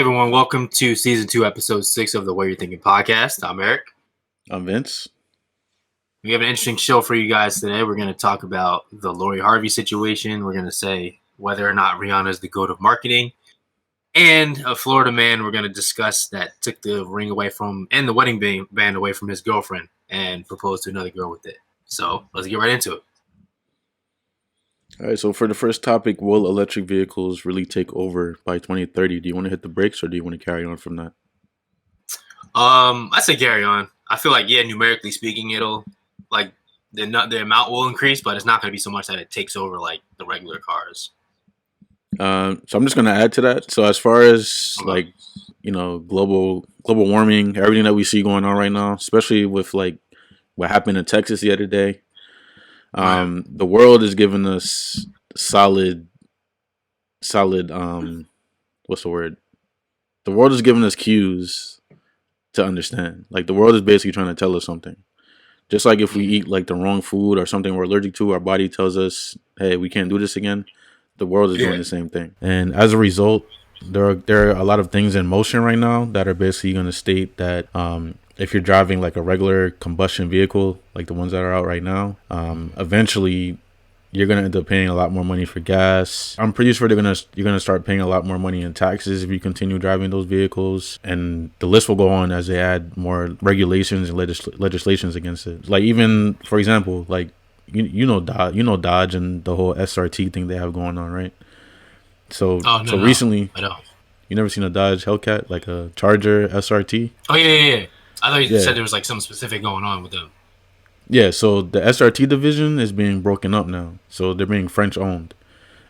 everyone, welcome to Season 2, Episode 6 of the WYT Thinking Podcast. I'm Eric. I'm Vince. We have an interesting show for you guys today. We're going to talk about the Lori Harvey situation. We're going to say whether or not Rihanna is the GOAT of marketing. And a Florida man we're going to discuss that took the ring away from, and the wedding band away from his girlfriend and proposed to another girl with it. So let's get right into it. All right, so for the first topic, will electric vehicles really take over by 2030? Do you want to hit the brakes or do you want to carry on from that? I say carry on. I feel like, numerically speaking, it'll, like, the amount will increase, but it's not going to be so much that it takes over, like, the regular cars. So I'm just going to add to that. So as far as, global warming, everything that we see going on right now, especially with, like, what happened in Texas the other day, the world is giving us solid, what's the word? The world is giving us cues to understand. Like, the world is basically trying to tell us something. Just like if we eat, like, the wrong food or something we're allergic to, our body tells us, hey, we can't do this again. The world is doing the same thing. And as a result, there are a lot of things in motion right now that are basically going to state that if you're driving like a regular combustion vehicle, like the ones that are out right now, eventually you're going to end up paying a lot more money for gas. I'm pretty sure you're going to start paying a lot more money in taxes if you continue driving those vehicles. And the list will go on as they add more regulations and legislations against it. Like, even, for example, like, you know Dodge and the whole SRT thing they have going on, right? So recently, I know. You never seen a Dodge Hellcat, like a Charger SRT? Oh yeah. I thought you said there was like something specific going on with them. Yeah, so the SRT division is being broken up now. So they're being French owned.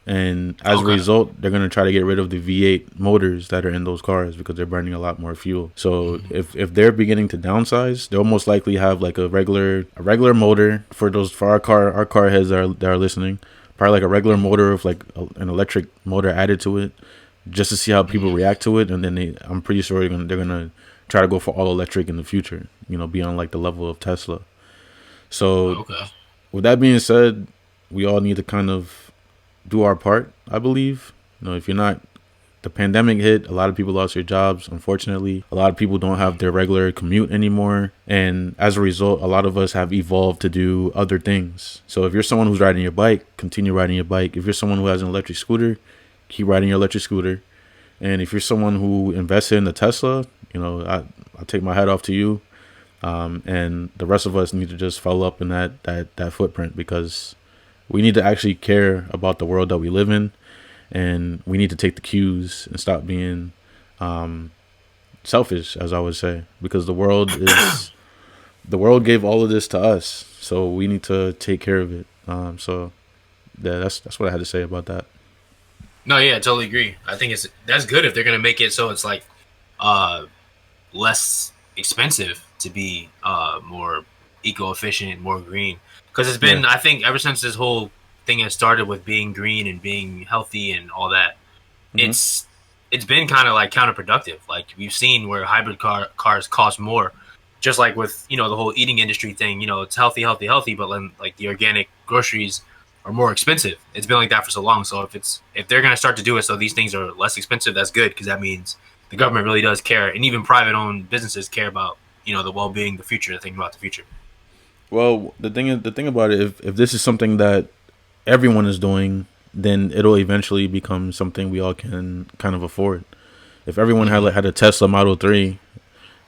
And as a result, they're going to try to get rid of the V8 motors that are in those cars because they're burning a lot more fuel. So if they're beginning to downsize, they'll most likely have like a regular motor for our car heads that are listening. Probably like a regular motor with like an electric motor added to it, just to see how people react to it. And then I'm pretty sure they're gonna try to go for all electric in the future. Be on like the level of Tesla. So with that being said, we all need to kind of do our part, I believe. If you're not, the pandemic hit, a lot of people lost their jobs, unfortunately. A lot of people don't have their regular commute anymore. And as a result, a lot of us have evolved to do other things. So if you're someone who's riding your bike, continue riding your bike. If you're someone who has an electric scooter, keep riding your electric scooter. And if you're someone who invested in the Tesla, I take my hat off to you. And the rest of us need to just follow up in that footprint, because we need to actually care about the world that we live in, and we need to take the cues and stop being selfish, as I would say, because the world gave all of this to us, so we need to take care of it. That's what I had to say about that. No, yeah, I totally agree. I think that's good if they're gonna make it so it's like less expensive to be more eco-efficient, more green. Because it's been, I think, ever since this whole thing has started with being green and being healthy and all that, it's been kind of like counterproductive. Like, we've seen where hybrid cars cost more, just like with the whole eating industry thing. It's healthy, but then like the organic groceries are more expensive. It's been like that for so long. So if they're gonna start to do it so these things are less expensive, that's good, because that means the government really does care, and even private-owned businesses care about the well-being, the future, thinking about the future. Well, the thing about it, if this is something that everyone is doing, then it'll eventually become something we all can kind of afford. If everyone had a Tesla Model 3,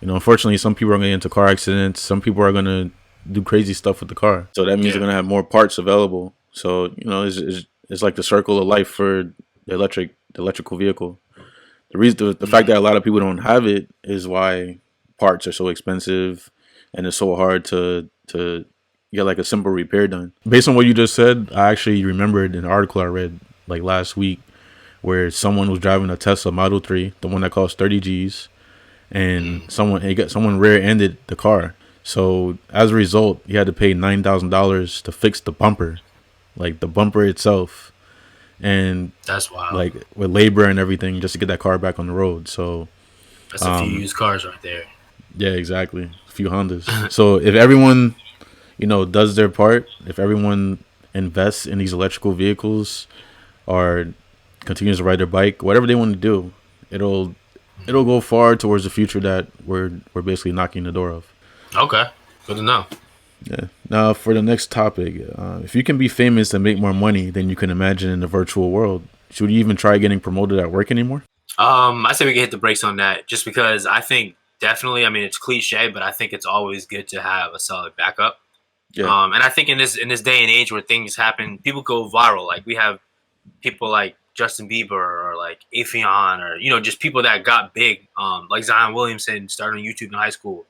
unfortunately, some people are going to get into car accidents. Some people are going to do crazy stuff with the car. So that means they're going to have more parts available. So, it's like the circle of life for the electrical vehicle. The fact that a lot of people don't have it is why parts are so expensive, and it's so hard to get like a simple repair done. Based on what you just said, I actually remembered an article I read like last week where someone was driving a Tesla Model 3, the one that costs 30 G's, and someone rear-ended the car. So as a result, he had to pay $9,000 to fix the bumper, like the bumper itself. And that's wild. Like, with labor and everything, just to get that car back on the road. So that's a few used cars right there. Yeah, exactly. A few Hondas. So if everyone, does their part, if everyone invests in these electrical vehicles or continues to ride their bike, whatever they want to do, it'll it'll go far towards the future that we're basically knocking the door of. Okay, good to know. Yeah. Now for the next topic, if you can be famous and make more money than you can imagine in the virtual world, should you even try getting promoted at work anymore? I say we can hit the brakes on that, just because I think definitely. I mean, it's cliche, but I think it's always good to have a solid backup. Yeah. And I think in this day and age where things happen, people go viral. Like we have people like Justin Bieber or like Afion or just people that got big. Like Zion Williamson started on YouTube in high school.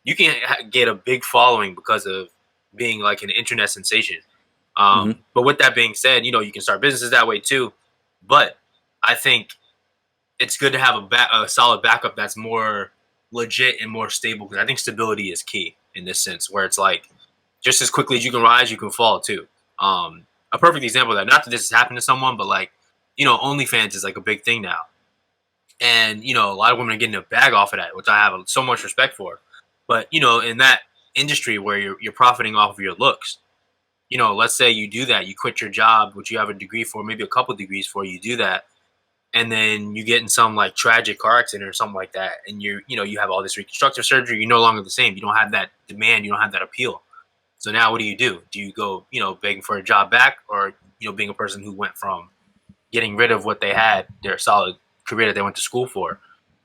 You can get a big following because of being like an internet sensation. Mm-hmm. But with that being said, you can start businesses that way too. But I think it's good to have a solid backup that's more legit and more stable, because I think stability is key in this sense, where it's like just as quickly as you can rise, you can fall too. A perfect example of that, not that this has happened to someone, but like, OnlyFans is like a big thing now. And, a lot of women are getting a bag off of that, which I have so much respect for. But, in that industry where you're profiting off of your looks, let's say you do that, you quit your job, which you have a degree for, maybe a couple degrees for, you do that, and then you get in some like tragic car accident or something like that, and you have all this reconstructive surgery, you're no longer the same. You don't have that demand, you don't have that appeal. So now what do? Do you go, begging for a job back, or, being a person who went from getting rid of what they had, their solid career that they went to school for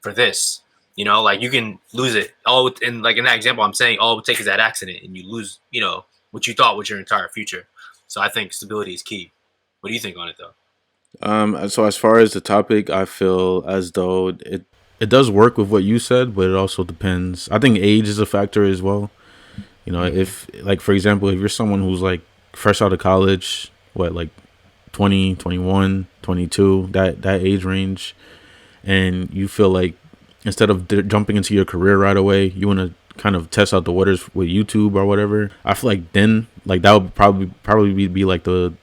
this? Like you can lose it all. And like in that example, I'm saying all it would take is that accident and you lose, what you thought was your entire future. So I think stability is key. What do you think on it though? So as far as the topic, I feel as though it does work with what you said, but it also depends. I think age is a factor as well. If like for example, if you're someone who's like fresh out of college, like 20, 21, 22, that age range, and you feel like instead of jumping into your career right away, you want to kind of test out the waters with YouTube or whatever. I feel like then like that would probably be like the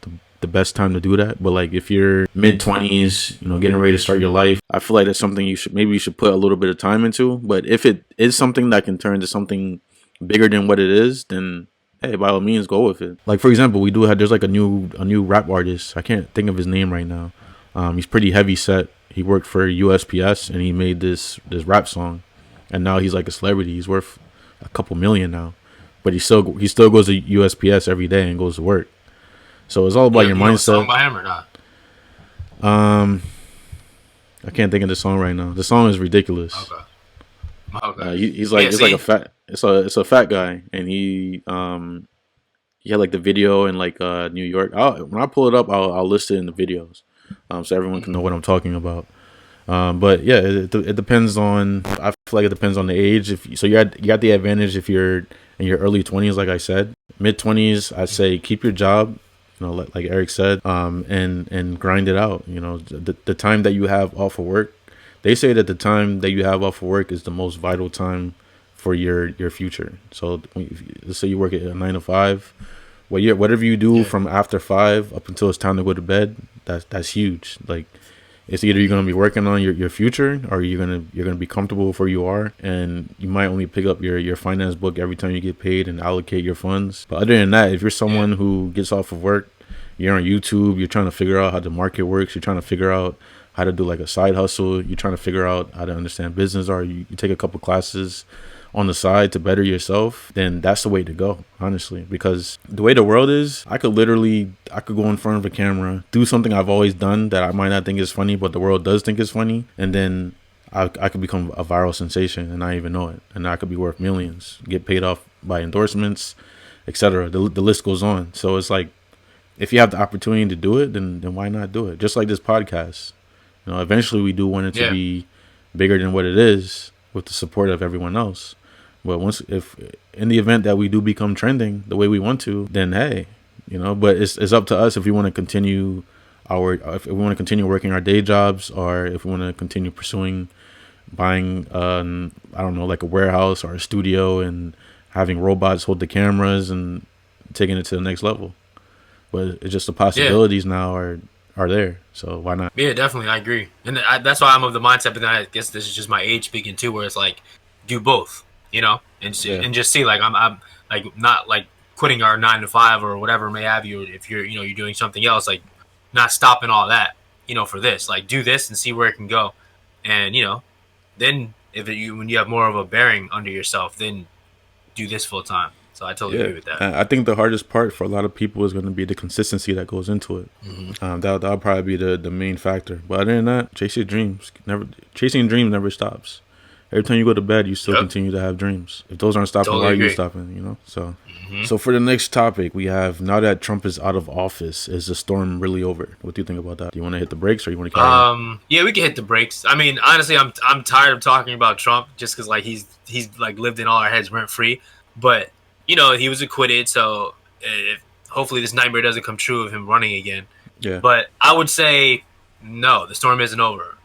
best time to do that. But like if you're mid-20s, getting ready to start your life, I feel like that's something you should put a little bit of time into. But if it is something that can turn into something bigger than what it is, then hey, by all means, go with it. Like for example, there's like a new rap artist. I can't think of his name right now. He's pretty heavy set. He worked for USPS and he made this rap song, and now he's like a celebrity. He's worth a couple million now, but he still goes to USPS every day and goes to work. So it's all about your mindset. Song by him or not? I can't think of the song right now. The song is ridiculous. Okay. He's like it's like a fat. It's a fat guy, and he had like the video in like New York. When I pull it up, I'll list it in the videos, so everyone can know what I'm talking about. But yeah, it depends on. I feel like it depends on the age. You got the advantage if you're in your early 20s, like I said. Mid 20s, I'd say keep your job. Like Eric said, and grind it out. The time that you have off of work. They say that the time that you have off of work is the most vital time for your future. So let's say you work at a 9 to 5. Whatever you do from after 5 up until it's time to go to bed, that's huge. Like it's either you're gonna be working on your future, or you're gonna be comfortable with where you are, and you might only pick up your finance book every time you get paid and allocate your funds. But other than that, if you're someone who gets off of work, you're on YouTube, you're trying to figure out how the market works, you're trying to figure out how to do like a side hustle, you're trying to figure out how to understand business, or you take a couple classes on the side to better yourself, then that's the way to go, honestly. Because the way the world is, I could go in front of a camera, do something I've always done that I might not think is funny, but the world does think is funny, and then I could become a viral sensation and not even know it, and I could be worth millions, get paid off by endorsements, etc. The list goes on. So it's like, if you have the opportunity to do it, then why not do it? Just like this podcast. Eventually we do want it to be bigger than what it is, with the support of everyone else. But if in the event that we do become trending the way we want to, then hey, but it's up to us if we want to continue working our day jobs, or if we want to continue pursuing buying I don't know, like a warehouse or a studio and having robots hold the cameras and taking it to the next level. But it's just the possibilities now are there. So why not? Yeah, definitely. I agree. And that's why I'm of the mindset, but then I guess this is just my age speaking too, where it's like, do both, and just see, like, I'm like not like quitting our 9 to 5 or whatever may have you. If you're, you're doing something else, like not stopping all that, for this, like do this and see where it can go. And, then when you have more of a bearing under yourself, then do this full time. So I totally agree with that. I think the hardest part for a lot of people is going to be the consistency that goes into it. That'll probably be the main factor. But other than that, chasing dreams never stops. Every time you go to bed, you still continue to have dreams. If those aren't stopping, why are you stopping? You know. So for the next topic, we have, now that Trump is out of office, is the storm really over? What do you think about that? Do you want to hit the brakes or you want to carry on? Yeah, we can hit the brakes. I mean, honestly, I'm tired of talking about Trump just because like he's like lived in all our heads rent free. But you know, he was acquitted, so hopefully this nightmare doesn't come true of him running again. Yeah. But I would say no, the storm isn't over.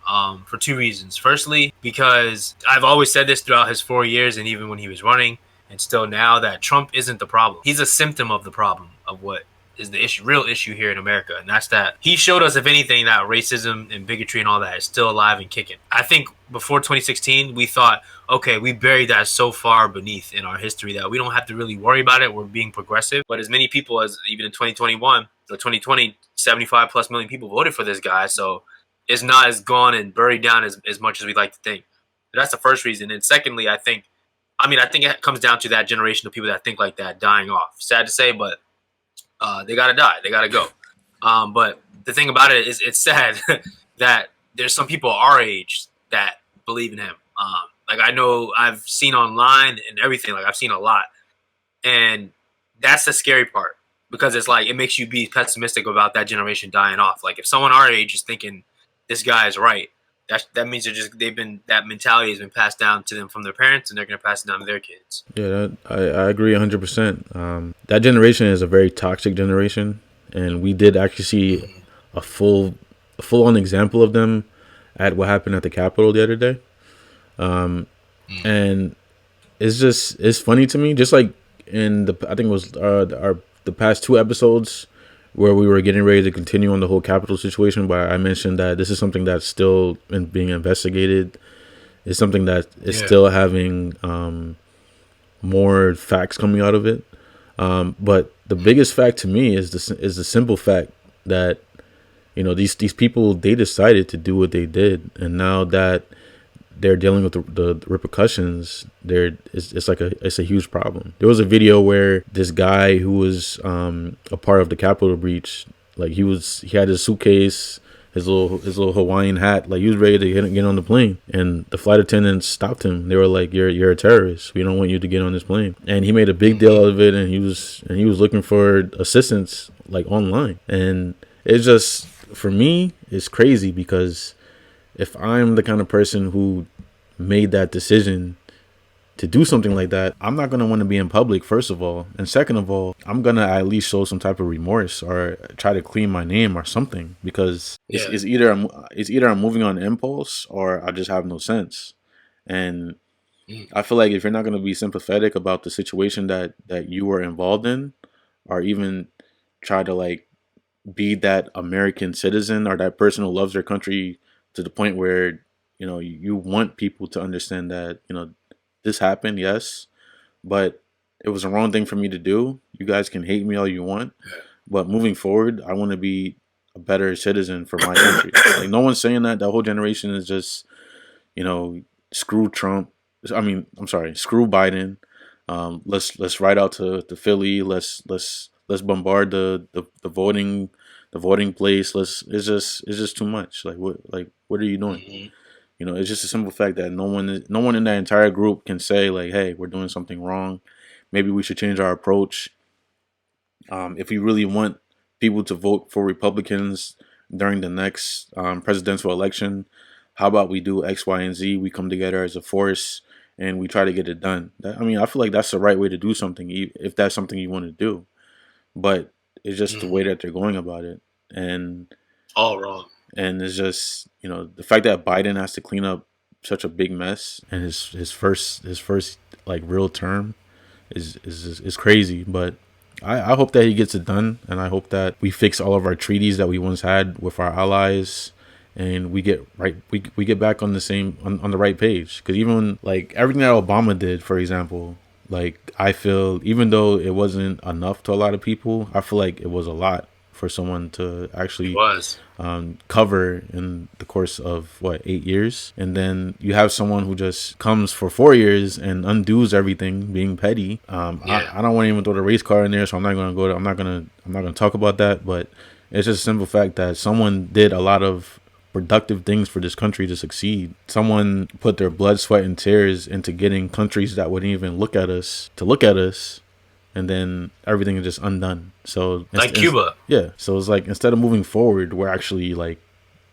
For two reasons. Firstly, because I've always said this throughout his 4 years and even when he was running and still now, that Trump isn't the problem. He's a symptom of the problem, of what is the real issue here in America. And that's that he showed us, if anything, that racism and bigotry and all that is still alive and kicking. I think before 2016, we thought, okay, we buried that so far beneath in our history that we don't have to really worry about it. We're being progressive. But as many people as even in 2021 or 2020, 75 plus million people voted for this guy. So it's not as gone and buried down as much as we'd like to think. But that's the first reason. And secondly, I think it comes down to that generation of people that think like that dying off. Sad to say, but they got to die. They got to go. But the thing about it is it's sad that there's some people our age that believe in him. Like I know I've seen online and everything, like I've seen a lot. And that's the scary part, because it's like, it makes you be pessimistic about that generation dying off. Like if someone our age is thinking this guy is right, that means that mentality has been passed down to them from their parents, and they're going to pass it down to their kids. Yeah, I agree 100%. That generation is a very toxic generation, and we did actually see a full-on example of them at what happened at the Capitol the other day. And it's funny to me, just like in I think it was the past two episodes where we were getting ready to continue on the whole Capitol situation, but I mentioned that this is something that's still being investigated. It's something that is still having more facts coming out of it. But the biggest fact to me is the simple fact that, you know, these people, they decided to do what they did, and now that they're dealing with the repercussions, it's a huge problem. There was a video where this guy who was a part of the Capitol breach, like he had his suitcase, his little Hawaiian hat, like he was ready to get on the plane, and the flight attendants stopped him. They were like, "You're a terrorist. We don't want you to get on this plane." And he made a big deal out of it, and he was looking for assistance like online. And it's just, for me, it's crazy, because if I'm the kind of person who made that decision to do something like that, I'm not going to want to be in public, first of all. And second of all, I'm going to at least show some type of remorse or try to clean my name or something, because it's either I'm moving on impulse or I just have no sense. And I feel like if you're not going to be sympathetic about the situation that you were involved in, or even try to like be that American citizen or that person who loves their country to the point where, you know, you want people to understand that, you know, this happened, yes, but it was the wrong thing for me to do. You guys can hate me all you want, but moving forward, I want to be a better citizen for my country. Like, no one's saying that. The whole generation is just, you know, screw Trump. I mean, I'm sorry, screw Biden. Let's ride out to Philly. Let's bombard the voting place. It's just too much. Like what are you doing? You know, it's just a simple fact that no one in that entire group can say like, hey, we're doing something wrong. Maybe we should change our approach. If we really want people to vote for Republicans during the next presidential election, how about we do X, Y, and Z? We come together as a force and we try to get it done. I feel like that's the right way to do something, if that's something you want to do. But it's just the way that they're going about it, and all wrong. And it's just, you know, the fact that Biden has to clean up such a big mess in his first like real term is crazy. But I hope that he gets it done, and I hope that we fix all of our treaties that we once had with our allies, and we get back on the same on the right page. Because even like everything that Obama did, for example, like I feel, even though it wasn't enough to a lot of people, I feel like it was a lot for someone to actually was. cover in the course of 8 years, and then you have someone who just comes for 4 years and undoes everything, being petty. I don't want to even throw the race card in there, so I'm not gonna talk about that. But it's just a simple fact that someone did a lot of productive things for this country to succeed. Someone put their blood, sweat, and tears into getting countries that wouldn't even look at us to look at us, and then everything is just undone. So like Cuba. Yeah. So it's like, instead of moving forward, we're actually like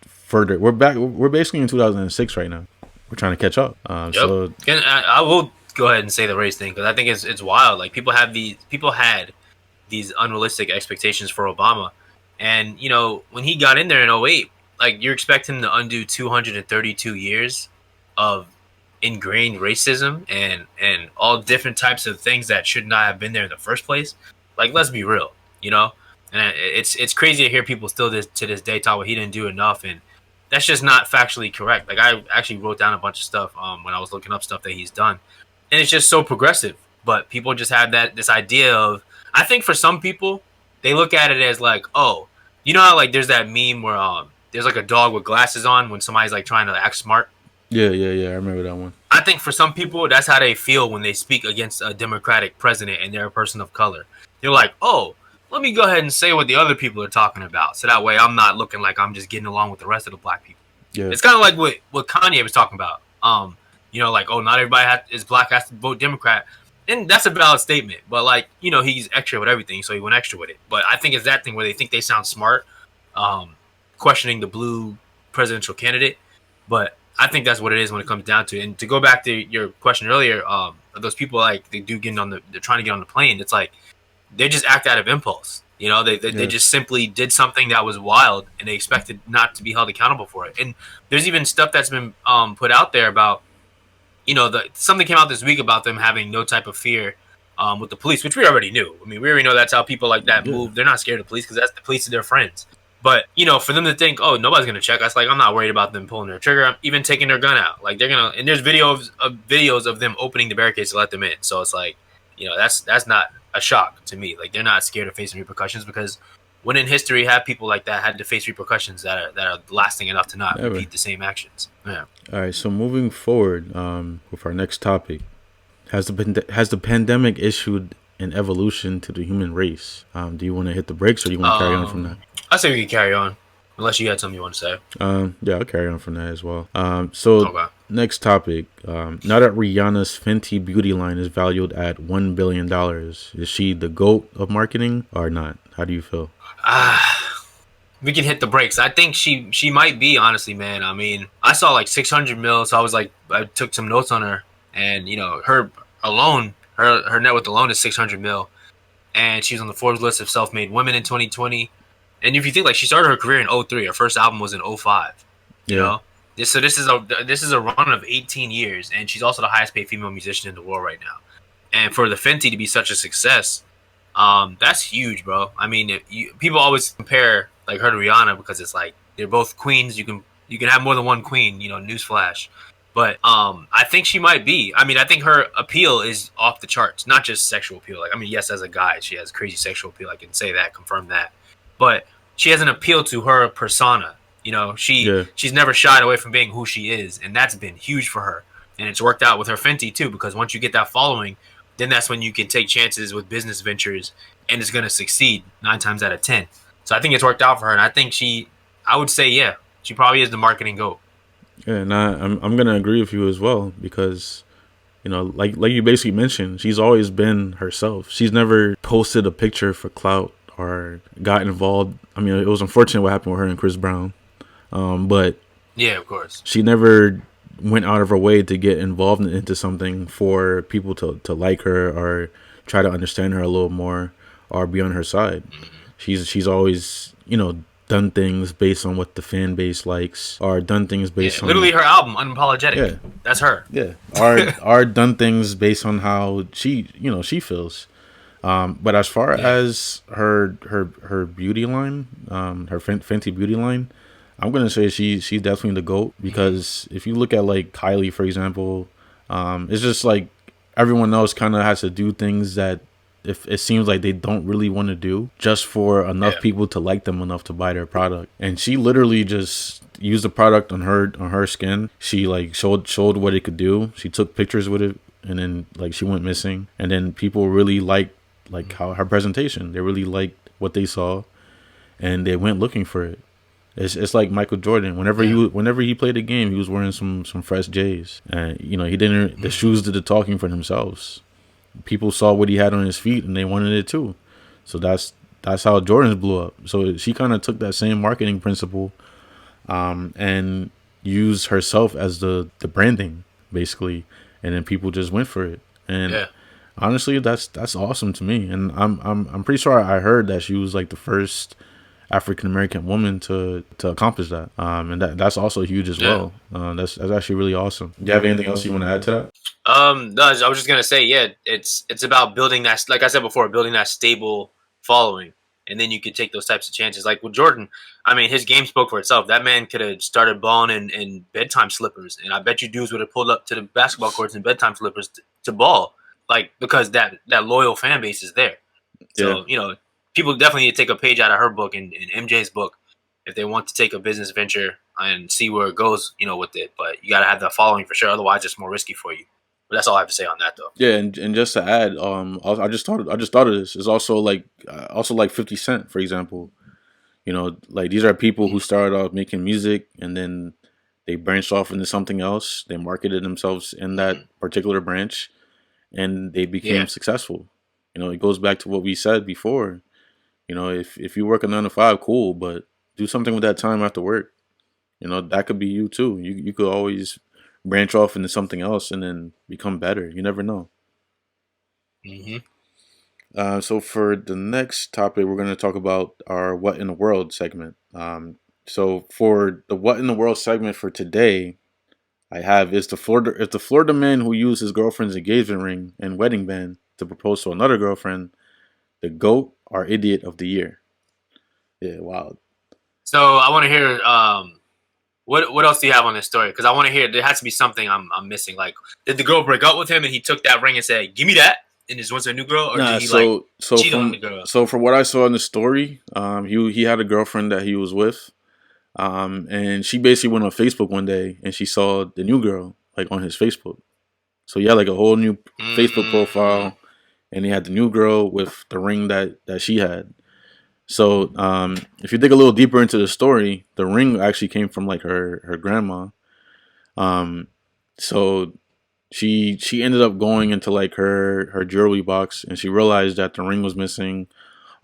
further. We're back. We're basically in 2006 right now. We're trying to catch up. Yep. So And I will go ahead and say the race thing, because I think it's wild. Like, people had these unrealistic expectations for Obama, and when he got in there in '08, like, you expect him to undo 232 years of ingrained racism and all different types of things that should not have been there in the first place. Like, let's be real, and it's crazy to hear people still to this day talk about he didn't do enough, and that's just not factually correct. Like, I actually wrote down a bunch of stuff when I was looking up stuff that he's done, and it's just so progressive. But people just have this idea of, I think for some people, they look at it as like, oh, how like there's that meme where there's like a dog with glasses on when somebody's like trying to act smart. Yeah. I remember that one. I think for some people, that's how they feel when they speak against a Democratic president and they're a person of color. They're like, oh, let me go ahead and say what the other people are talking about, so that way I'm not looking like I'm just getting along with the rest of the black people. Yeah. It's kind of like what Kanye was talking about. Like, oh, not everybody is black has to vote Democrat. And that's a valid statement. But, like, he's extra with everything, so he went extra with it. But I think it's that thing where they think they sound smart, questioning the blue presidential candidate. But I think that's what it is when it comes down to it. And to go back to your question earlier, those people, like, they're trying to get on the plane. It's like, they just act out of impulse. They just simply did something that was wild, and they expected not to be held accountable for it. And there's even stuff that's been put out there about, something came out this week about them having no type of fear with the police, which we already knew. I mean, we already know that's how people like that move. They're not scared of the police because that's the police are their friends. But, for them to think, oh, nobody's going to check us, like, I'm not worried about them pulling their trigger. I'm even taking their gun out. Like, they're going to – and there's videos of them opening the barricades to let them in. So it's like, that's not a shock to me. Like, they're not scared of facing repercussions, because when in history have people like that had to face repercussions that are lasting enough to not repeat the same actions. Yeah. All right, so moving forward with our next topic, has the pandemic issued an evolution to the human race? Do you want to hit the brakes, or do you want to carry on from that? I say we can carry on, unless you had something you want to say. Yeah, I'll carry on from that as well. Okay. Next topic. Now that Rihanna's Fenty beauty line is valued at $1 billion, is she the GOAT of marketing or not? How do you feel? We can hit the brakes. I think she might be, honestly, man. I mean, I saw like 600 mil, so I was like, I took some notes on her, and her net worth alone is 600 mil, and she's on the Forbes list of self-made women in 2020. And if you think, like, she started her career in 2003, her first album was in 2005. So this is a run of 18 years, and she's also the highest paid female musician in the world right now. And for the Fenty to be such a success, that's huge, bro. I mean, people always compare like her to Rihanna because it's like they're both queens. You can have more than one queen, newsflash. But I think she might be. I mean, I think her appeal is off the charts, not just sexual appeal. Like, I mean, yes, as a guy, she has crazy sexual appeal. I can say that, confirm that. But she has an appeal to her persona. She's never shied away from being who she is, and that's been huge for her. And it's worked out with her Fenty too, because once you get that following, then that's when you can take chances with business ventures, and it's going to succeed 9 times out of 10. So I think it's worked out for her, and I think I would say, yeah, she probably is the marketing GOAT. Yeah, and I'm going to agree with you as well, because like you basically mentioned, she's always been herself. She's never posted a picture for clout or got involved. I mean, it was unfortunate what happened with her and Chris Brown. But yeah, of course, she never went out of her way to get involved into something for people to like her or try to understand her a little more or be on her side. Mm-hmm. She's always, done things based on what the fan base likes, or done things based on literally her album Unapologetic. Yeah, that's her. Yeah, or done things based on how she feels. But as far as her beauty line, her Fenty beauty line, I'm gonna say she's definitely the GOAT, because if you look at like Kylie, for example, it's just like everyone else kind of has to do things that if it seems like they don't really want to do just for enough people to like them enough to buy their product. And she literally just used the product on her skin. She like showed what it could do. She took pictures with it, and then like she went missing. And then people really liked like how her presentation. They really liked what they saw, and they went looking for it. It's like Michael Jordan. Whenever he played the game, he was wearing some fresh J's, and you know he didn't. The shoes did the talking for themselves. People saw what he had on his feet, and they wanted it too. So that's how Jordans blew up. So she kind of took that same marketing principle, and used herself as the branding basically, and then people just went for it. And honestly, that's awesome to me. And I'm pretty sure I heard that she was like the first African American woman to accomplish that, and that's also huge as well. That's actually really awesome. Do you have anything else you want to add to that? No, I was just gonna say, it's about building that, like I said before, building that stable following, and then you could take those types of chances. Like with Jordan, I mean, his game spoke for itself. That man could have started balling in bedtime slippers, and I bet you dudes would have pulled up to the basketball courts in bedtime slippers to ball, like because that loyal fan base is there. So you know, people definitely need to take a page out of her book and MJ's book if they want to take a business venture and see where it goes, you know, with it. But you got to have that following for sure. Otherwise, it's more risky for you. But that's all I have to say on that, though. Yeah, and just to add, I just thought of this. It's also like 50 Cent, for example. You know, like these are people who started off making music and then they branched off into something else. They marketed themselves in that particular branch, and they became successful. You know, it goes back to what we said before. You know, if you work a 9 to 5, cool, but do something with that time after work. You know, that could be you too. You could always branch off into something else and then become better. You never know. So for the next topic, we're going to talk about our What in the World segment. So for the What in the World segment for today, I have is the Florida man who used his girlfriend's engagement ring and wedding band to propose to another girlfriend, the GOAT or idiot of the year. Yeah, wild. So I want to hear what else do you have on this story? Because I want to hear, there has to be something I'm missing. Like, did the girl break up with him and he took that ring and said, "Give me that," and just went to a new girl, or did he cheat on the girl? So from what I saw in the story, he had a girlfriend that he was with, and she basically went on Facebook one day and she saw the new girl like on his Facebook. So he had like a whole new Facebook profile, and he had the new girl with the ring that she had. So if you dig a little deeper into the story, the ring actually came from like her grandma. So she ended up going into like her jewelry box, and she realized that the ring was missing,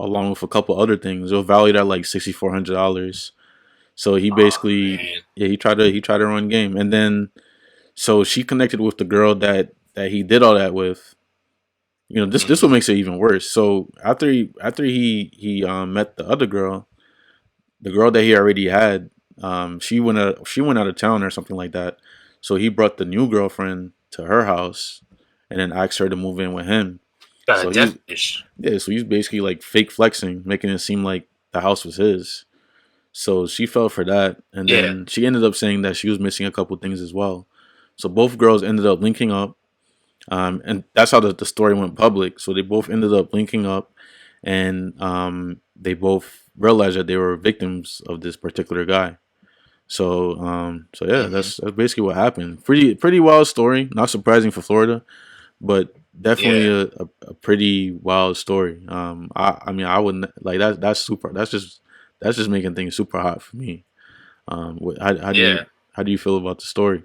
along with a couple other things. It was valued at like $6,400. So he basically he tried to run game, and then so she connected with the girl that he did all that with. You know, this what makes it even worse. So after he met the other girl, the girl that he already had, she went out of town or something like that. So he brought the new girlfriend to her house, and then asked her to move in with him. So he's basically like fake flexing, making it seem like the house was his. So she fell for that, and then she ended up saying that she was missing a couple things as well. So both girls ended up linking up. And that's how the story went public. So they both ended up linking up, and they both realized that they were victims of this particular guy. So that's basically what happened. Pretty wild story. Not surprising for Florida, but definitely a pretty wild story. I mean, I wouldn't like that. That's super. That's just making things super hot for me. How do you feel about the story?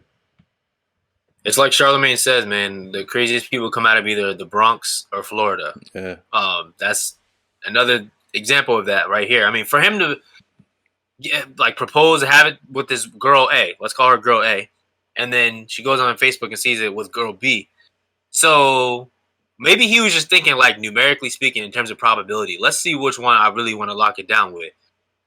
It's like Charlemagne says, man, the craziest people come out of either the Bronx or Florida. Yeah. That's another example of that right here. I mean, for him to propose, have it with this girl A, let's call her girl A, and then she goes on Facebook and sees it with girl B. So maybe he was just thinking, like, numerically speaking, in terms of probability, let's see which one I really want to lock it down with.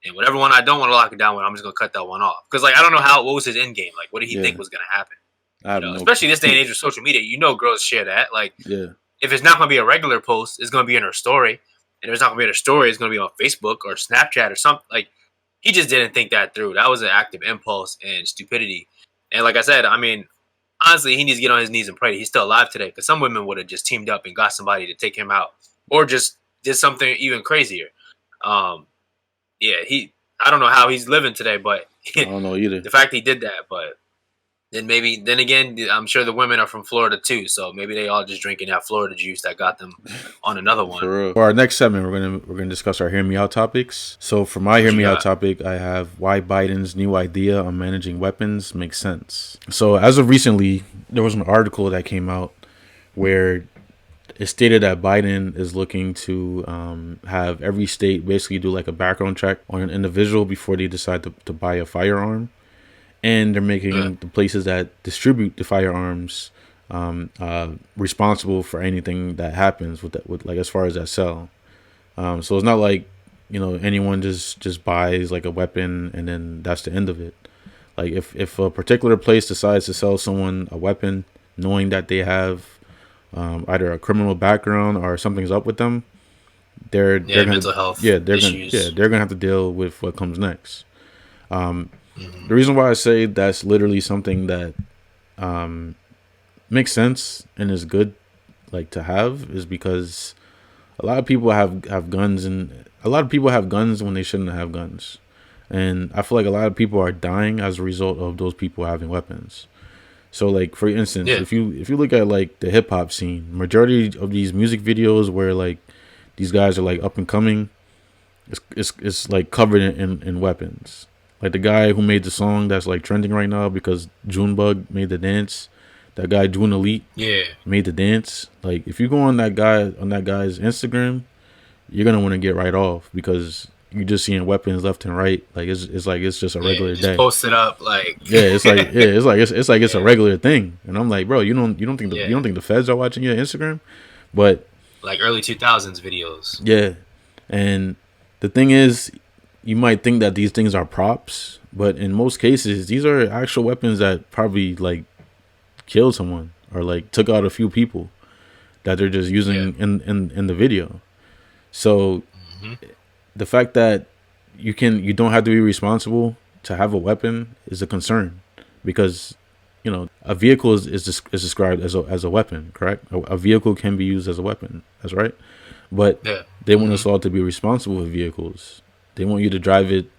And whatever one I don't want to lock it down with, I'm just going to cut that one off. Because, like, I don't know what was his end game. Like, what did he think was going to happen? Especially this day and age with social media, girls share that. Like, if it's not going to be a regular post, it's going to be in her story. And if it's not going to be in her story, it's going to be on Facebook or Snapchat or something. Like, he just didn't think that through. That was an active impulse and stupidity. And like I said, I mean, honestly, he needs to get on his knees and pray. He's still alive today, because some women would have just teamed up and got somebody to take him out or just did something even crazier. Yeah, I don't know how he's living today, but I don't know either. the fact he did that, but then again, I'm sure the women are from Florida too, so maybe they all just drinking that Florida juice that got them on another one. For real. For our next segment, we're gonna discuss our hear me out topics. So for my hear me out topic, I have why Biden's new idea on managing weapons makes sense. So as of recently, there was an article that came out where it stated that Biden is looking to have every state basically do like a background check on an individual before they decide to buy a firearm. And they're making the places that distribute the firearms responsible for anything that happens with like as far as that sell. So it's not like, you know, anyone just buys like a weapon and then that's the end of it. Like if a particular place decides to sell someone a weapon, knowing that they have either a criminal background or something's up with them, they're gonna, mental health they're gonna have to deal with what comes next. The reason why I say that's literally something that makes sense and is good, like to have, is because a lot of people have guns, and a lot of people have guns when they shouldn't have guns, and I feel like a lot of people are dying as a result of those people having weapons. So, like for instance, if you look at like the hip hop scene, majority of these music videos where like these guys are like up and coming, it's like covered in weapons. Like the guy who made the song that's like trending right now because Junebug made the dance. That guy June Elite made the dance. Like if you go on that guy's Instagram, you're gonna want to get right off because you're just seeing weapons left and right. Like it's just a regular day. Post it up like it's a regular thing. And I'm like, bro, you don't think the feds are watching your Instagram? But like early 2000s videos. Yeah, and the thing is, you might think that these things are props, but in most cases, these are actual weapons that probably like killed someone or like took out a few people that they're just using in the video. So the fact that you don't have to be responsible to have a weapon is a concern, because you know a vehicle is described as a weapon, correct? A vehicle can be used as a weapon. That's right. But they want us all to be responsible with vehicles. They want you to drive it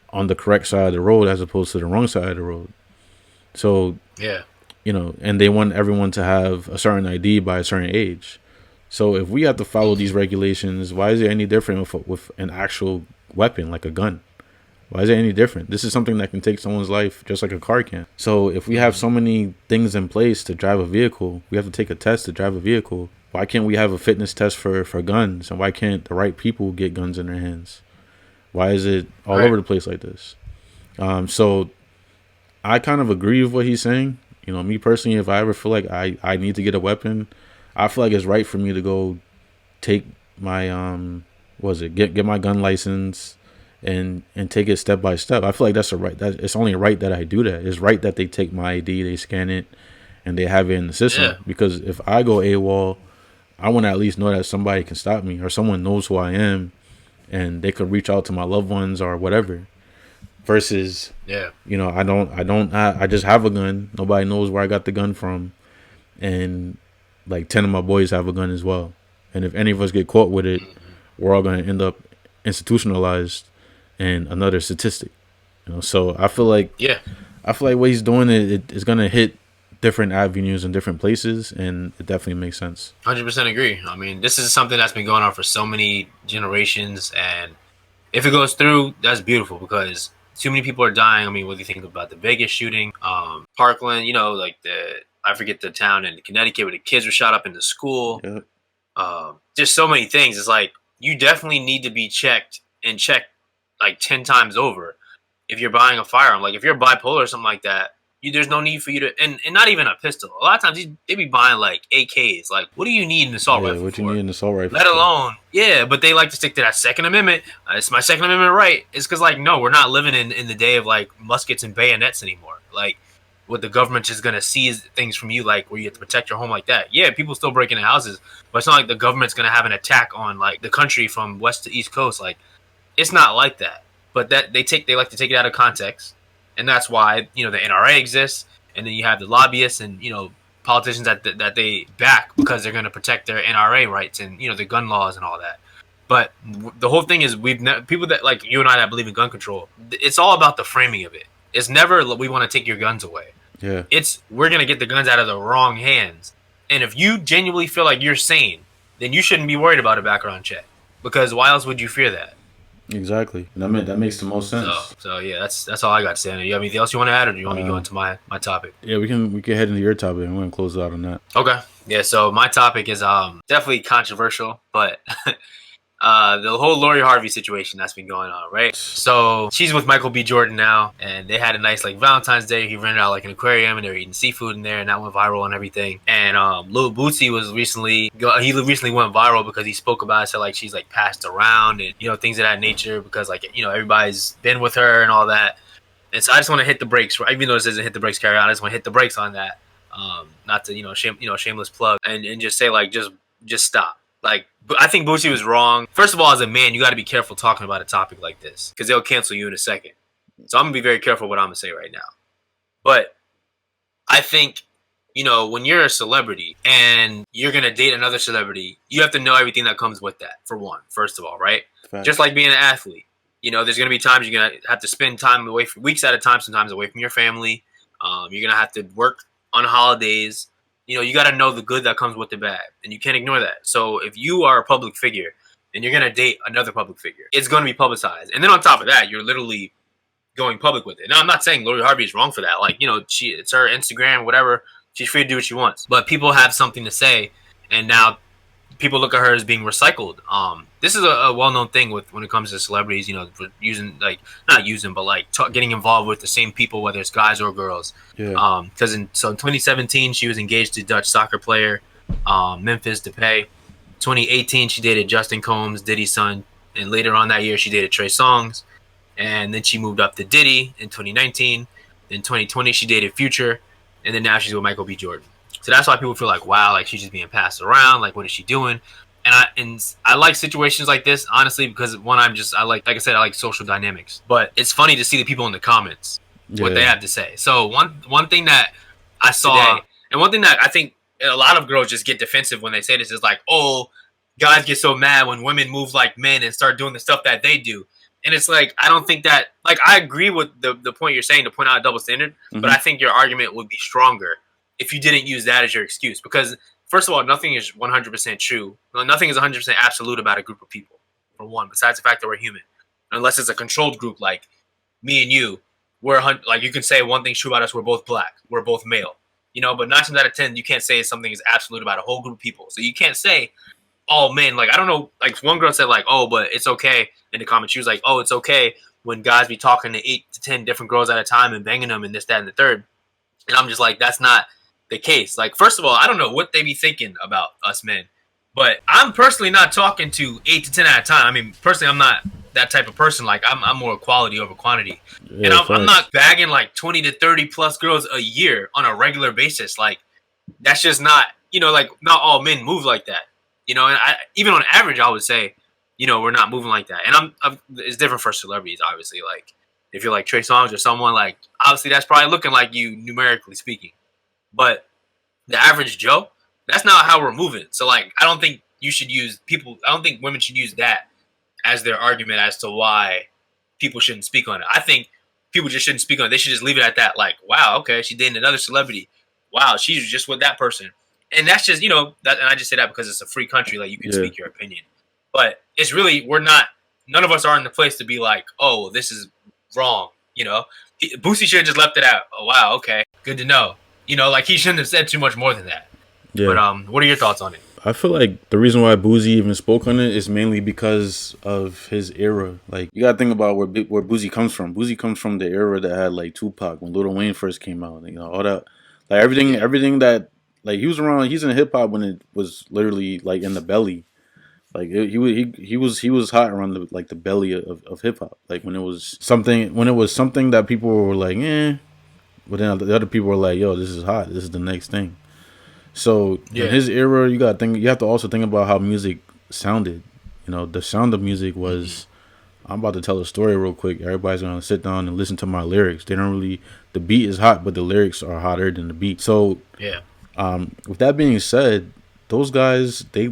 on the correct side of the road as opposed to the wrong side of the road. So, you know, and they want everyone to have a certain ID by a certain age. So if we have to follow these regulations, why is it any different with an actual weapon like a gun? Why is it any different? This is something that can take someone's life just like a car can. So if we have so many things in place to drive a vehicle, we have to take a test to drive a vehicle. Why can't we have a fitness test for guns? And why can't the right people get guns in their hands? Why is it all over the place like this? So I kind of agree with what he's saying. You know, me personally, if I ever feel like I need to get a weapon, I feel like it's right for me to go take my get my gun license and take it step by step. I feel like that's a right. That it's only right that I do that. It's right that they take my ID, they scan it, and they have it in the system. Because if I go AWOL, I want to at least know that somebody can stop me or someone knows who I am, and they could reach out to my loved ones or whatever. Versus, you know, I just have a gun. Nobody knows where I got the gun from, and like 10 of my boys have a gun as well. And if any of us get caught with it, we're all going to end up institutionalized and another statistic. You know, so I feel like what he's doing is going to hit different avenues in different places, and it definitely makes sense. 100% agree. I mean, this is something that's been going on for so many generations, and if it goes through, that's beautiful because too many people are dying. I mean, what do you think about the Vegas shooting? Parkland, you know, like I forget the town in Connecticut where the kids were shot up in the school. Just so many things. It's like you definitely need to be checked like 10 times over if you're buying a firearm. Like if you're bipolar or something like that, there's no need for you to, and not even a pistol. A lot of times they be buying like AKs. Like, what do you need an assault rifle what for? You need an assault rifle Let alone, but they like to stick to that Second Amendment. It's my Second Amendment right. It's because, like, no, we're not living in the day of, like, muskets and bayonets anymore. Like, what the government is going to seize things from you, like, where you have to protect your home like that. Yeah, people still break into houses, but it's not like the government's going to have an attack on, like, the country from west to east coast. Like, it's not like that. But that they like to take it out of context. And that's why, you know, the NRA exists. And then you have the lobbyists and, you know, politicians that they back because they're going to protect their NRA rights and the gun laws and all that. But the whole thing is people that like you and I that believe in gun control. It's all about the framing of it. It's never we want to take your guns away. Yeah. It's we're going to get the guns out of the wrong hands. And if you genuinely feel like you're sane, then you shouldn't be worried about a background check, because why else would you fear that? Exactly. That makes the most sense. So yeah, that's all I got to say. You have anything else you want to add, or do you want me to go into my topic? Yeah, we can head into your topic and we're gonna close out on that. Okay. Yeah. So my topic is definitely controversial, but the whole Lori Harvey situation that's been going on, right? So she's with Michael B. Jordan now, and they had a nice like Valentine's Day. He rented out like an aquarium, and they were eating seafood in there, and that went viral and everything. And Lil Bootsy recently went viral because he spoke about it, said like she's like passed around and things of that nature, because like everybody's been with her and all that. And so I just want to hit the brakes, even though this isn't hit the brakes carry on. I just want to hit the brakes on that, not to shameless plug, and just say like just stop. Like, I think Bootsy was wrong. First of all, as a man, you got to be careful talking about a topic like this, because they'll cancel you in a second. So I'm going to be very careful what I'm going to say right now. But I think, when you're a celebrity and you're going to date another celebrity, you have to know everything that comes with that, for one, first of all, right? Fact. Just like being an athlete. There's going to be times you're going to have to spend time away for weeks at a time, sometimes away from your family. You're going to have to work on holidays. You got to know the good that comes with the bad, and you can't ignore that. So if you are a public figure and you're going to date another public figure, it's going to be publicized. And then on top of that, you're literally going public with it. Now, I'm not saying Lori Harvey is wrong for that. Like, it's her Instagram, whatever. She's free to do what she wants. But people have something to say, and now people look at her as being recycled. This is a well-known thing when it comes to celebrities, using getting involved with the same people, whether it's guys or girls. Yeah. Because in 2017 she was engaged to Dutch soccer player Memphis Depay. 2018 she dated Justin Combs, Diddy's son, and later on that year she dated Trey Songz, and then she moved up to Diddy in 2019. In 2020 she dated Future, and then now she's with Michael B. Jordan. So that's why people feel like, wow, like she's just being passed around. Like, what is she doing? And I like situations like this, honestly, because one, I like social dynamics. But it's funny to see the people in the comments, what they have to say. So one thing that I saw today, and one thing that I think a lot of girls just get defensive when they say this is like, oh, guys get so mad when women move like men and start doing the stuff that they do. And it's like, I don't think that, like, I agree with the point you're saying to point out a double standard, but I think your argument would be stronger if you didn't use that as your excuse. Because, first of all, nothing is 100% true. Nothing is 100% absolute about a group of people, for one, besides the fact that we're human. Unless it's a controlled group like me and you. Like, you can say one thing's true about us, we're both black, we're both male. But 9 times out of 10, you can't say something is absolute about a whole group of people. So you can't say, oh, man, like, I don't know. Like, one girl said, like, oh, but it's okay in the comments. She was like, oh, it's okay when guys be talking to 8 to 10 different girls at a time and banging them and this, that, and the third. And I'm just like, that's not the case. Like, first of all, I don't know what they be thinking about us men, but I'm personally not talking to 8 to 10 at a time. I mean, personally, I'm not that type of person. Like, I'm more quality over quantity. Yeah, and I'm not bagging like 20 to 30 plus girls a year on a regular basis. Like, that's just not, like, not all men move like that. And even on average, I would say, we're not moving like that. And it's different for celebrities, obviously. Like, if you're like Trey Songz or someone, like, obviously that's probably looking like you numerically speaking. But the average Joe, that's not how we're moving. So, like, I don't think women should use that as their argument as to why people shouldn't speak on it. I think people just shouldn't speak on it. They should just leave it at that. Like, wow, okay, she's dating another celebrity. Wow, she's just with that person. And that's just, and I just say that because it's a free country. Like, you can speak your opinion. But it's really, none of us are in the place to be like, oh, this is wrong. Boosie should have just left it out. Oh, wow, okay, good to know. Like, he shouldn't have said too much more than that. Yeah. But what are your thoughts on it? I feel like the reason why Boosie even spoke on it is mainly because of his era. Like, you gotta think about where Boosie comes from. Boosie comes from the era that had like Tupac, when Lil Wayne first came out. All that, like everything that, like, he was around. He's in hip hop when it was literally like in the belly. Like, he was hot around the belly of hip hop. Like, when it was something that people were like, eh. But then the other people were like, yo, this is hot. This is the next thing. So in his era, you have to also think about how music sounded. The sound of music was, I'm about to tell a story real quick. Everybody's going to sit down and listen to my lyrics. The beat is hot, but the lyrics are hotter than the beat. So With that being said, those guys they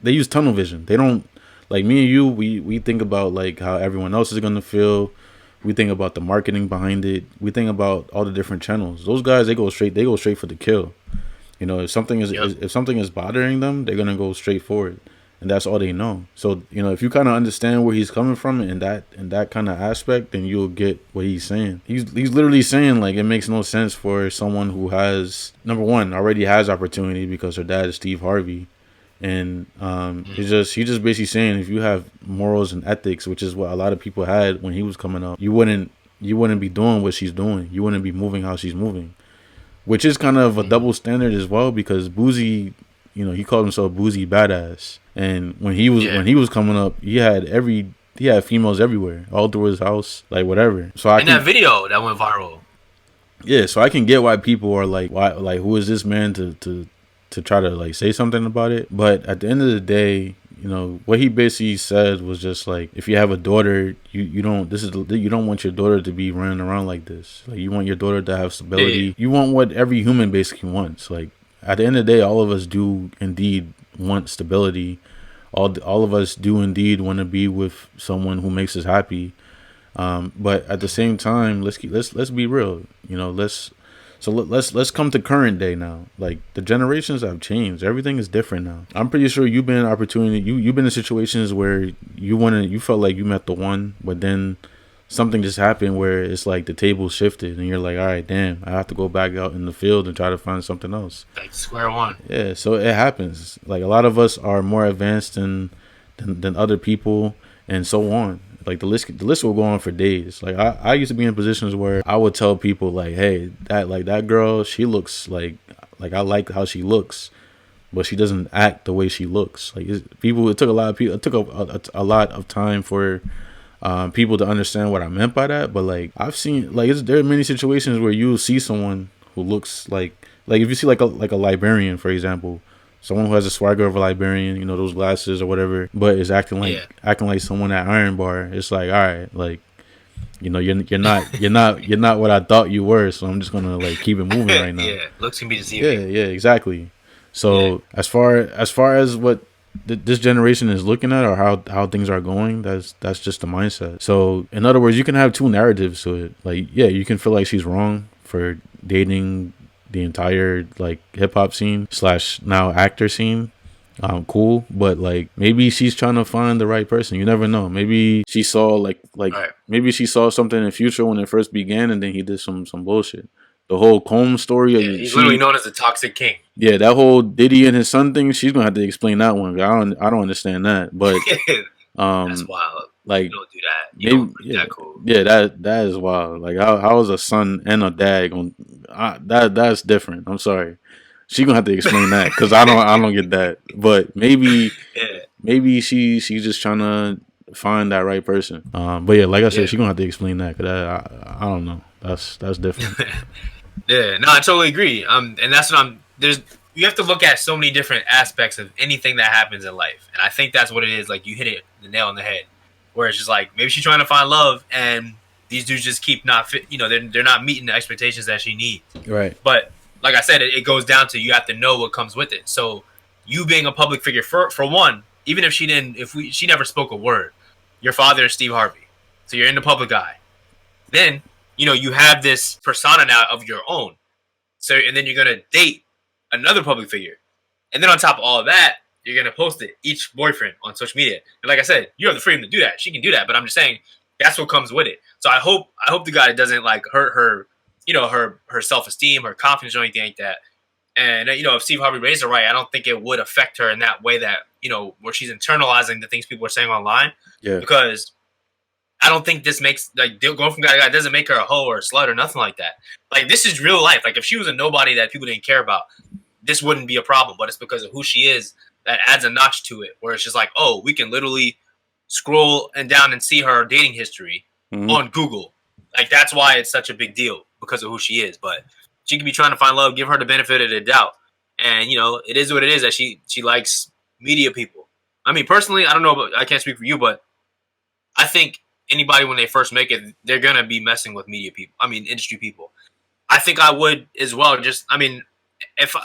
use tunnel vision. They don't like me and you. We think about like how everyone else is gonna feel. We think about the marketing behind it. We think about all the different channels. Those guys they go straight for the kill. You know, if something is bothering them, they're gonna go straight for it, and that's all they know. So you know, if you kind of understand where he's coming from in that kind of aspect, then you'll get what he's saying. He's literally saying like it makes no sense for someone who has number one already has opportunity because her dad is Steve Harvey, and he just basically saying if you have morals and ethics, which is what a lot of people had when he was coming up, you wouldn't be doing what she's doing. You wouldn't be moving how she's moving. Which is kind of a double standard as well because Boozy, you know, he called himself Boozy Badass, and when he was coming up, he had females everywhere, all through his house, like whatever. So that video that went viral. Yeah, so I can get why people are like, why, like, who is this man to try to like say something about it? But at the end of the day, you know, what he basically said was just like, if you have a daughter, you don't want your daughter to be running around like this. Like, you want your daughter to have stability. Yeah. You want what every human basically wants. Like, at the end of the day, all of us do indeed want stability. All of us do indeed want to be with someone who makes us happy. But at the same time, let's be real. You know, let's come to current day now. Like, the generations have changed. Everything is different now. I'm pretty sure you've been in opportunity. You've been in situations where you felt like you met the one, but then something just happened where it's like the table shifted, and you're like, all right, damn, I have to go back out in the field and try to find something else. Like square one. Yeah, so it happens. Like, a lot of us are more advanced than other people, and so on. Like, the list will go on for days. Like, I used to be in positions where I would tell people like, hey, that girl, she looks like I like how she looks, but she doesn't act the way she looks. Like, it took a lot of people. It took a lot of time for people to understand what I meant by that. But like, I've seen there are many situations where you'll see someone who looks like if you see like a librarian, for example. Someone who has the swagger of a librarian, you know, those glasses or whatever, but is acting like someone at Iron Bar. It's like, all right, like, you know, you're not what I thought you were. So I'm just gonna like keep it moving right now. Yeah, looks can be deceiving. Yeah, exactly. So as far as what this generation is looking at or how things are going, that's just the mindset. So in other words, you can have two narratives to it. Like, yeah, you can feel like she's wrong for dating the entire like hip hop scene / now actor scene. Cool, but like, maybe she's trying to find the right person. You never know. Maybe she saw maybe she saw something in the future when it first began, and then he did some bullshit. The whole Combs story. Yeah, he's literally known as the Toxic King. Yeah, that whole Diddy and his son thing. She's gonna have to explain that one. I don't understand that. But that's wild. Like, you don't do that. That cool. Yeah, that is wild. Like, how is a son and a dad going? That's different. I'm sorry. She gonna have to explain that because I don't get that. But maybe she's just trying to find that right person. But yeah, like I said, she gonna have to explain that because I don't know. That's different. Yeah, no, I totally agree. And that's what you have to look at so many different aspects of anything that happens in life, and I think that's what it is. Like, you hit it the nail on the head. Where it's just like, maybe she's trying to find love, and these dudes just keep not fit. You know, they're not meeting the expectations that she needs. Right. But like I said, it goes down to you have to know what comes with it. So you being a public figure, for one, even if she never spoke a word, your father is Steve Harvey, so you're in the public eye. Then you have this persona now of your own. So, and then you're gonna date another public figure, and then on top of all of that, you're going to post it, each boyfriend, on social media. And like I said, you have the freedom to do that. She can do that. But I'm just saying, that's what comes with it. So I hope the guy doesn't like hurt her, her self-esteem, her confidence, or anything like that. And, if Steve Harvey raised her right, I don't think it would affect her in that way that, where she's internalizing the things people are saying online. Yeah. Because I don't think this makes, like, going from guy to guy doesn't make her a hoe or a slut or nothing like that. Like, this is real life. Like, if she was a nobody that people didn't care about, this wouldn't be a problem. But it's because of who she is that adds a notch to it, where it's just like, oh, we can literally scroll down and see her dating history on Google. Like, that's why it's such a big deal, because of who she is. But she could be trying to find love, give her the benefit of the doubt. And, it is what it is that she likes media people. I mean, personally, I don't know, but I can't speak for you, but I think anybody, when they first make it, they're going to be messing with media people. I mean, industry people. I think I would as well. if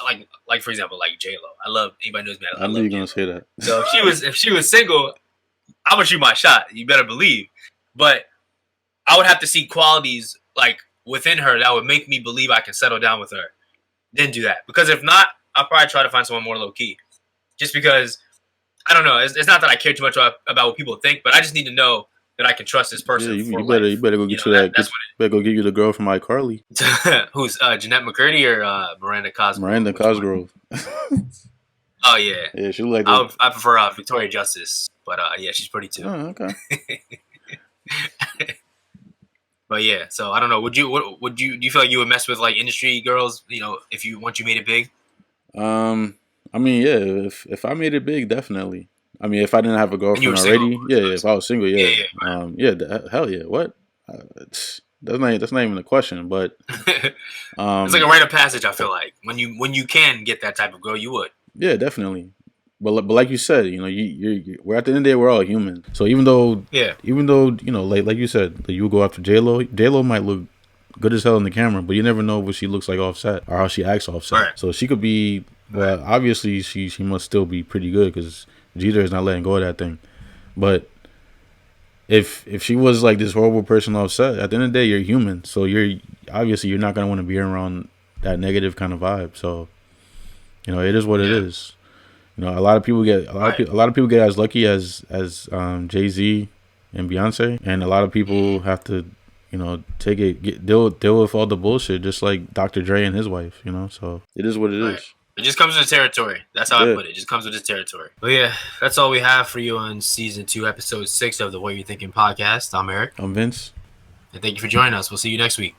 like for example, like J Lo, I love anybody knows me. I knew you were gonna say that. So if she was single, I'm gonna shoot my shot. You better believe. But I would have to see qualities like within her that would make me believe I can settle down with her. Then do that, because if not, I'll probably try to find someone more low key. Just because I don't know. It's not that I care too much about what people think, but I just need to know that I can trust this person. Yeah, you better go get you that. Better go get you the girl from iCarly. Who's Jeanette McCurdy or Miranda Cosgrove? Miranda Cosgrove. Oh yeah. Yeah, she like. I prefer Victoria Justice, but yeah, she's pretty too. Oh, okay. But yeah, so I don't know. Do you feel like you would mess with like industry girls? You know, once you made it big. I mean, yeah. If I made it big, definitely. I mean, if I didn't have a girlfriend already, yeah. If I was single, yeah. Hell yeah. What? That's not even a question. But it's like a rite of passage. I feel like when you can get that type of girl, you would. Yeah, definitely. But like you said, you know, we're at the end of the day, we're all human. So even though, you know, like you said, that you go after J-Lo might look good as hell in the camera, but you never know what she looks like offset or how she acts offset. Right. So she could be, well, obviously she must still be pretty good because Jeter is not letting go of that thing. But if she was like this horrible person offset, at the end of the day, you're human. So you're not gonna want to be around that negative kind of vibe. So, you know, it is what it is. You know, a lot of people get as lucky as Jay-Z and Beyonce, and a lot of people have to, you know, deal with all the bullshit, just like Dr. Dre and his wife. You know, so it is what it is. It just comes with the territory. That's how I put it. It just comes with the territory. But yeah, that's all we have for you on season 2, episode 6 of the What You're Thinking podcast. I'm Eric. I'm Vince. And thank you for joining us. We'll see you next week.